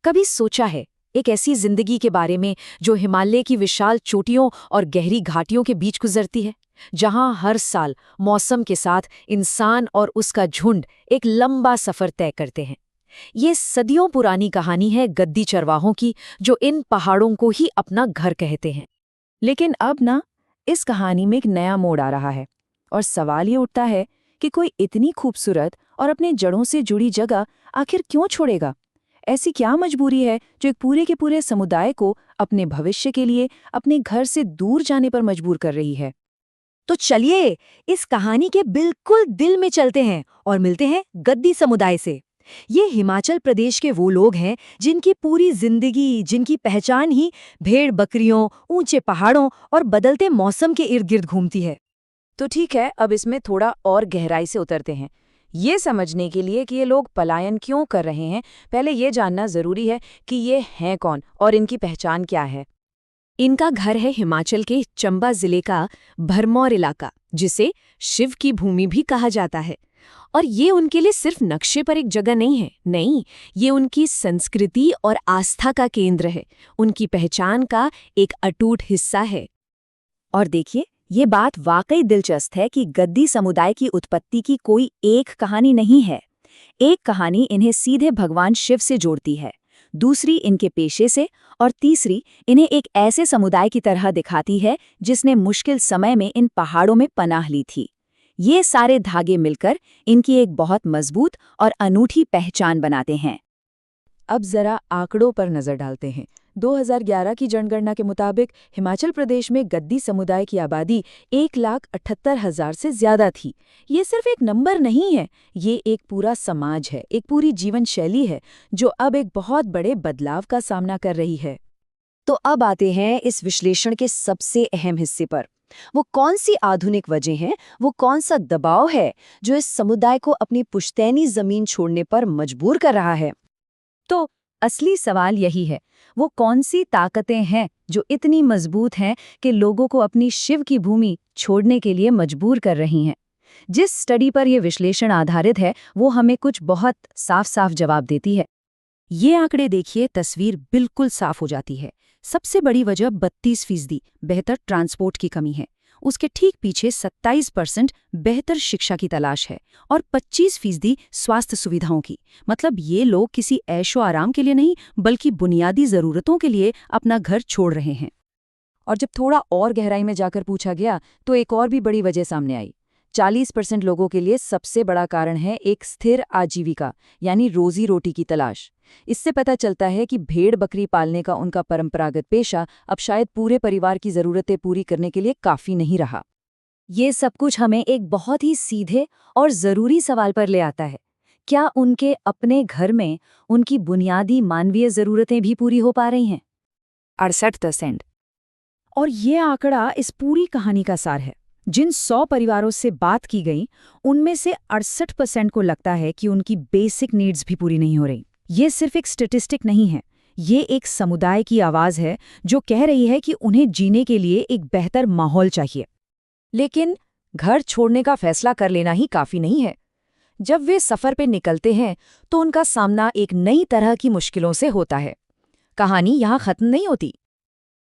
कभी सोचा है एक ऐसी जिंदगी के बारे में जो हिमालय की विशाल चोटियों और गहरी घाटियों के बीच गुजरती है, जहां हर साल मौसम के साथ इंसान और उसका झुंड एक लंबा सफर तय करते हैं। ये सदियों पुरानी कहानी है गद्दी चरवाहों की, जो इन पहाड़ों को ही अपना घर कहते हैं। लेकिन अब ना, इस कहानी में एक नया मोड़ आ रहा है और सवाल ये उठता है कि कोई इतनी खूबसूरत और अपने जड़ों से जुड़ी जगह आखिर क्यों छोड़ेगा। ऐसी क्या मजबूरी है जो एक पूरे के पूरे समुदाय को अपने भविष्य के लिए अपने घर से दूर जाने पर मजबूर कर रही है। तो चलिए इस कहानी के बिल्कुल दिल में चलते हैं और मिलते हैं गद्दी समुदाय से। ये हिमाचल प्रदेश के वो लोग हैं जिनकी पूरी जिंदगी, जिनकी पहचान ही भेड़ बकरियों, ऊंचे पहाड़ों और बदलते मौसम के इर्द गिर्द घूमती है। तो ठीक है, अब इसमें थोड़ा और गहराई से उतरते हैं। ये समझने के लिए कि ये लोग पलायन क्यों कर रहे हैं, पहले ये जानना जरूरी है कि ये हैं कौन और इनकी पहचान क्या है। इनका घर है हिमाचल के चंबा जिले का भरमौर इलाका, जिसे शिव की भूमि भी कहा जाता है। और ये उनके लिए सिर्फ नक्शे पर एक जगह नहीं है, नहीं, ये उनकी संस्कृति और आस्था का केंद्र है, उनकी पहचान का एक अटूट हिस्सा है। और देखिए, ये बात वाकई दिलचस्प है कि गद्दी समुदाय की उत्पत्ति की कोई एक कहानी नहीं है। एक कहानी इन्हें सीधे भगवान शिव से जोड़ती है, दूसरी इनके पेशे से, और तीसरी इन्हें एक ऐसे समुदाय की तरह दिखाती है जिसने मुश्किल समय में इन पहाड़ों में पनाह ली थी। ये सारे धागे मिलकर इनकी एक बहुत मजबूत और अनूठी पहचान बनाते हैं। अब जरा आंकड़ों पर नजर डालते हैं। 2011 की जनगणना के मुताबिक हिमाचल प्रदेश में गद्दी समुदाय की आबादी 1,78,000 से ज्यादा थी। ये सिर्फ एक नंबर नहीं है, ये एक पूरा समाज है, एक पूरी जीवन शैली है जो अब एक बहुत बड़े बदलाव का सामना कर रही है। तो अब आते हैं इस विश्लेषण के सबसे अहम हिस्से पर। वो कौन सी आधुनिक वजह हैं, वो कौन सा दबाव है जो इस समुदाय को अपनी पुश्तैनी जमीन छोड़ने पर मजबूर कर रहा है। तो असली सवाल यही है, वो कौन सी ताकतें हैं जो इतनी मजबूत हैं कि लोगों को अपनी शिव की भूमि छोड़ने के लिए मजबूर कर रही हैं। जिस स्टडी पर यह विश्लेषण आधारित है, वो हमें कुछ बहुत साफ साफ जवाब देती है। ये आंकड़े देखिए, तस्वीर बिल्कुल साफ हो जाती है। सबसे बड़ी वजह 32% बेहतर ट्रांसपोर्ट की कमी है। उसके ठीक पीछे 27% बेहतर शिक्षा की तलाश है और 25% स्वास्थ्य सुविधाओं की। मतलब ये लोग किसी ऐशो आराम के लिए नहीं, बल्कि बुनियादी जरूरतों के लिए अपना घर छोड़ रहे हैं। और जब थोड़ा और गहराई में जाकर पूछा गया तो एक और भी बड़ी वजह सामने आई। 40% लोगों के लिए सबसे बड़ा कारण है एक स्थिर आजीविका, यानी रोजी रोटी की तलाश। इससे पता चलता है कि भेड़ बकरी पालने का उनका परंपरागत पेशा अब शायद पूरे परिवार की जरूरतें पूरी करने के लिए काफी नहीं रहा। ये सब कुछ हमें एक बहुत ही सीधे और जरूरी सवाल पर ले आता है। क्या उनके अपने घर में उनकी बुनियादी मानवीय जरूरतें भी पूरी हो पा रही हैं? 68%। और ये आंकड़ा इस पूरी कहानी का सार है। जिन 100 परिवारों से बात की गई, उनमें से 68% को लगता है कि उनकी बेसिक नीड्स भी पूरी नहीं हो रही। ये सिर्फ एक स्टैटिस्टिक नहीं है, ये एक समुदाय की आवाज है जो कह रही है कि उन्हें जीने के लिए एक बेहतर माहौल चाहिए। लेकिन घर छोड़ने का फैसला कर लेना ही काफी नहीं है। जब वे सफर पे निकलते हैं तो उनका सामना एक नई तरह की मुश्किलों से होता है। कहानी यहाँ खत्म नहीं होती।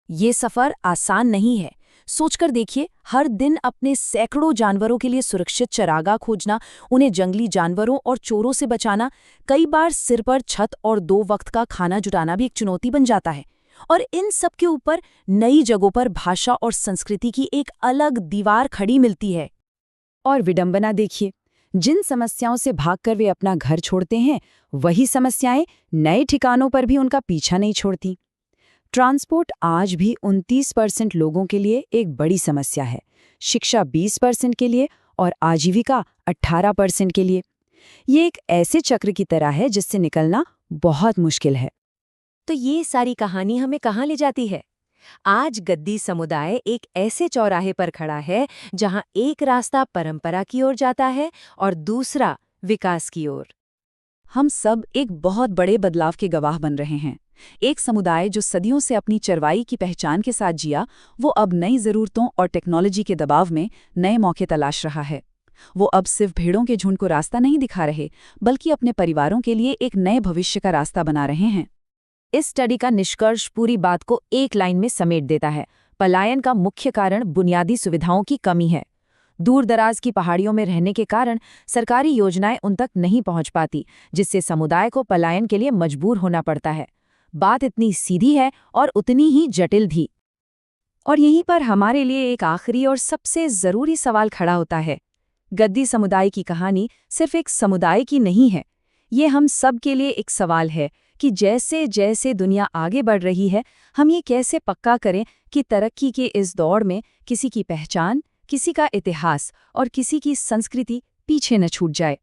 ये सफर आसान नहीं है। सोचकर देखिए, हर दिन अपने सैकड़ों जानवरों के लिए सुरक्षित चरागाह खोजना, उन्हें जंगली जानवरों और चोरों से बचाना, कई बार सिर पर छत और 2 वक्त का खाना जुटाना भी एक चुनौती बन जाता है। और इन सब के ऊपर नई जगहों पर भाषा और संस्कृति की एक अलग दीवार खड़ी मिलती है। और विडंबना देखिए, जिन समस्याओं से भागकर वे अपना घर छोड़ते हैं, वही समस्याएं नए ठिकानों पर भी उनका पीछा नहीं छोड़ती। ट्रांसपोर्ट आज भी 29% लोगों के लिए एक बड़ी समस्या है, शिक्षा 20% के लिए और आजीविका 18% के लिए। ये एक ऐसे चक्र की तरह है जिससे निकलना बहुत मुश्किल है। तो ये सारी कहानी हमें कहाँ ले जाती है? आज गद्दी समुदाय एक ऐसे चौराहे पर खड़ा है जहां एक रास्ता परंपरा की ओर जाता है और दूसरा विकास की ओर। हम सब एक बहुत बड़े बदलाव के गवाह बन रहे हैं। एक समुदाय जो सदियों से अपनी चरवाई की पहचान के साथ जिया, वो अब नई जरूरतों और टेक्नोलॉजी के दबाव में नए मौके तलाश रहा है। वो अब सिर्फ भेड़ों के झुंड को रास्ता नहीं दिखा रहे, बल्कि अपने परिवारों के लिए एक नए भविष्य का रास्ता बना रहे हैं। इस स्टडी का निष्कर्ष पूरी बात को एक लाइन में समेट देता है। पलायन का मुख्य कारण बुनियादी सुविधाओं की कमी है। दूर दराज की पहाड़ियों में रहने के कारण सरकारी योजनाएं उन तक नहीं पहुंच पाती, जिससे समुदाय को पलायन के लिए मजबूर होना पड़ता है। बात इतनी सीधी है और उतनी ही जटिल भी। और यहीं पर हमारे लिए एक आखिरी और सबसे ज़रूरी सवाल खड़ा होता है। गद्दी समुदाय की कहानी सिर्फ एक समुदाय की नहीं है, ये हम सब के लिए एक सवाल है कि जैसे जैसे दुनिया आगे बढ़ रही है, हम ये कैसे पक्का करें कि तरक्की के इस दौड़ में किसी की पहचान, किसी का इतिहास और किसी की संस्कृति पीछे न छूट जाए।